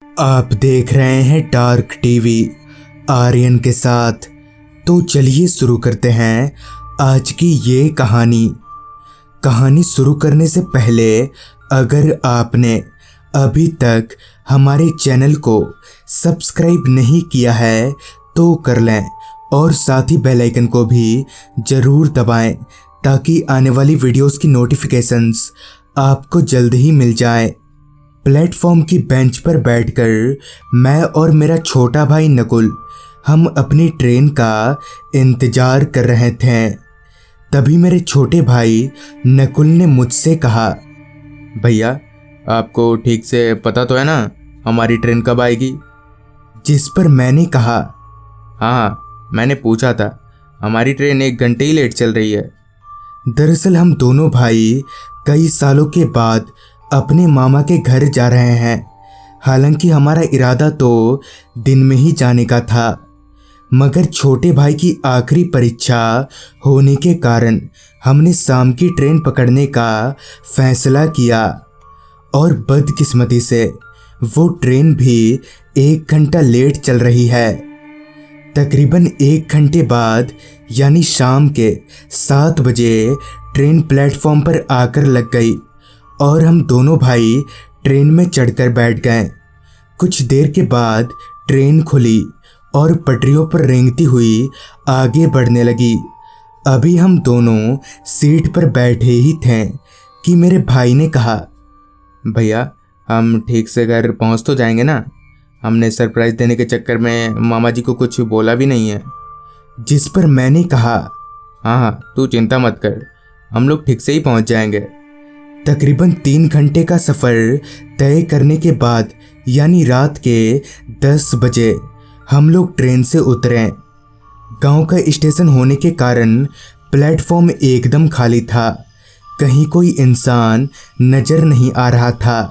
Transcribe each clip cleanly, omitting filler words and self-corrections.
आप देख रहे हैं डार्क टीवी आर्यन के साथ। तो चलिए शुरू करते हैं आज की ये कहानी शुरू करने से पहले अगर आपने अभी तक हमारे चैनल को सब्सक्राइब नहीं किया है तो कर लें और साथ ही बेल आइकन को भी ज़रूर दबाएं ताकि आने वाली वीडियोस की नोटिफिकेशंस आपको जल्द ही मिल जाए। प्लेटफॉर्म की बेंच पर बैठकर मैं और मेरा छोटा भाई नकुल हम अपनी ट्रेन का इंतज़ार कर रहे थे। तभी मेरे छोटे भाई नकुल ने मुझसे कहा, भैया आपको ठीक से पता तो है ना हमारी ट्रेन कब आएगी? जिस पर मैंने कहा, हाँ मैंने पूछा था, हमारी ट्रेन 1 घंटे ही लेट चल रही है। दरअसल हम दोनों भाई कई सालों के बाद अपने मामा के घर जा रहे हैं। हालांकि हमारा इरादा तो दिन में ही जाने का था, मगर छोटे भाई की आखिरी परीक्षा होने के कारण हमने शाम की ट्रेन पकड़ने का फैसला किया और बदकिस्मती से वो ट्रेन भी 1 घंटा लेट चल रही है। तकरीबन 1 घंटे बाद यानी शाम के 7 बजे ट्रेन प्लेटफॉर्म पर आकर लग गई और हम दोनों भाई ट्रेन में चढ़कर बैठ गए। कुछ देर के बाद ट्रेन खुली और पटरियों पर रेंगती हुई आगे बढ़ने लगी। अभी हम दोनों सीट पर बैठे ही थे कि मेरे भाई ने कहा, भैया हम ठीक से घर पहुंच तो जाएंगे ना? हमने सरप्राइज़ देने के चक्कर में मामा जी को कुछ बोला भी नहीं है। जिस पर मैंने कहा, हाँ तू चिंता मत कर, हम लोग ठीक से ही पहुंच जाएंगे। तकरीबन 3 घंटे का सफ़र तय करने के बाद यानी रात के 10 बजे हम लोग ट्रेन से उतरे। गांव का स्टेशन होने के कारण प्लेटफॉर्म एकदम खाली था, कहीं कोई इंसान नज़र नहीं आ रहा था।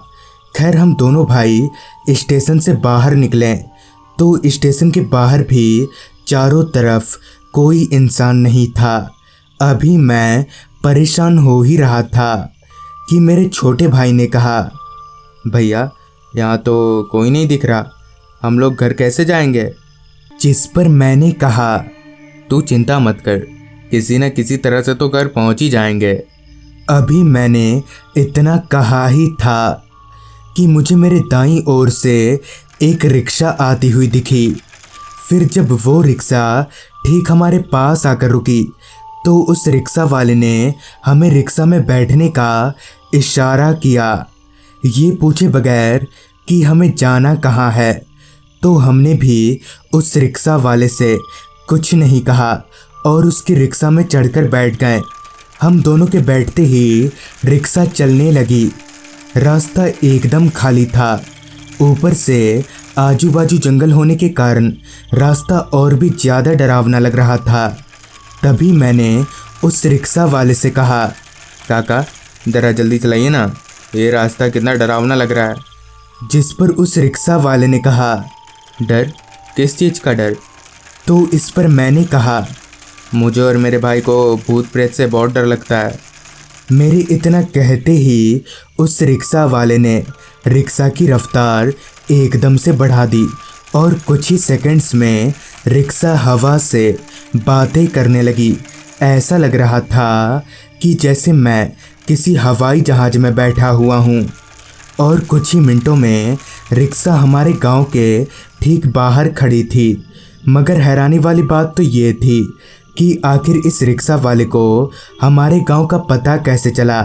खैर हम दोनों भाई स्टेशन से बाहर निकले तो स्टेशन के बाहर भी चारों तरफ कोई इंसान नहीं था। अभी मैं परेशान हो ही रहा था कि मेरे छोटे भाई ने कहा, भैया यहाँ तो कोई नहीं दिख रहा, हम लोग घर कैसे जाएंगे? जिस पर मैंने कहा, तू चिंता मत कर, किसी न किसी तरह से तो घर पहुँच ही जाएंगे। अभी मैंने इतना कहा ही था कि मुझे मेरे दाईं ओर से एक रिक्शा आती हुई दिखी। फिर जब वो रिक्शा ठीक हमारे पास आकर रुकी तो उस रिक्शा वाले ने हमें रिक्शा में बैठने का इशारा किया, ये पूछे बगैर कि हमें जाना कहाँ है। तो हमने भी उस रिक्शा वाले से कुछ नहीं कहा और उसकी रिक्शा में चढ़कर बैठ गए। हम दोनों के बैठते ही रिक्शा चलने लगी। रास्ता एकदम खाली था, ऊपर से आजू बाजू जंगल होने के कारण रास्ता और भी ज़्यादा डरावना लग रहा था। तभी मैंने उस रिक्शा वाले से कहा, काका ज़रा जल्दी चलाइए ना, ये रास्ता कितना डरावना लग रहा है। जिस पर उस रिक्शा वाले ने कहा, डर? किस चीज़ का डर? तो इस पर मैंने कहा, मुझे और मेरे भाई को भूत प्रेत से बहुत डर लगता है। मेरे इतना कहते ही उस रिक्शा वाले ने रिक्शा की रफ्तार एकदम से बढ़ा दी और कुछ ही सेकंड्स में रिक्शा हवा से बातें करने लगी। ऐसा लग रहा था कि जैसे मैं किसी हवाई जहाज में बैठा हुआ हूँ। और कुछ ही मिनटों में रिक्शा हमारे गांव के ठीक बाहर खड़ी थी। मगर हैरानी वाली बात तो ये थी कि आखिर इस रिक्शा वाले को हमारे गांव का पता कैसे चला।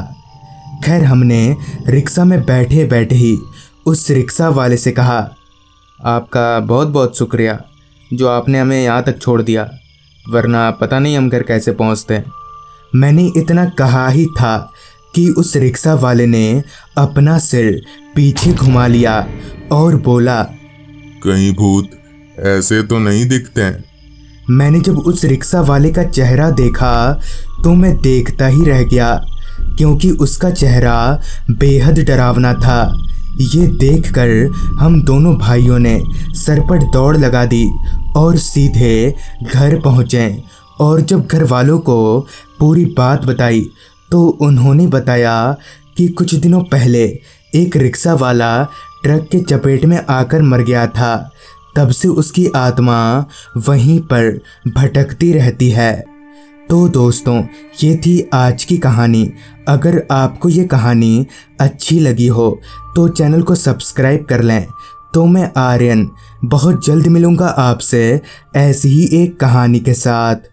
खैर हमने रिक्शा में बैठे बैठे ही उस रिक्शा वाले से कहा, आपका बहुत बहुत शुक्रिया जो आपने हमें यहाँ तक छोड़ दिया, वरना पता नहीं हम घर कैसे पहुँचते। मैंने इतना कहा ही था कि उस रिक्शा वाले ने अपना सिर पीछे घुमा लिया और बोला, कहीं भूत ऐसे तो नहीं दिखते हैं। मैंने जब उस रिक्शा वाले का चेहरा देखा तो मैं देखता ही रह गया, क्योंकि उसका चेहरा बेहद डरावना था। ये देखकर हम दोनों भाइयों ने सर पर दौड़ लगा दी और सीधे घर पहुँचे। और जब घर वालों को पूरी बात बताई तो उन्होंने बताया कि कुछ दिनों पहले एक रिक्शा वाला ट्रक के चपेट में आकर मर गया था, तब से उसकी आत्मा वहीं पर भटकती रहती है। तो दोस्तों, ये थी आज की कहानी। अगर आपको ये कहानी अच्छी लगी हो तो चैनल को सब्सक्राइब कर लें। तो मैं आर्यन बहुत जल्द मिलूँगा आपसे ऐसी ही एक कहानी के साथ।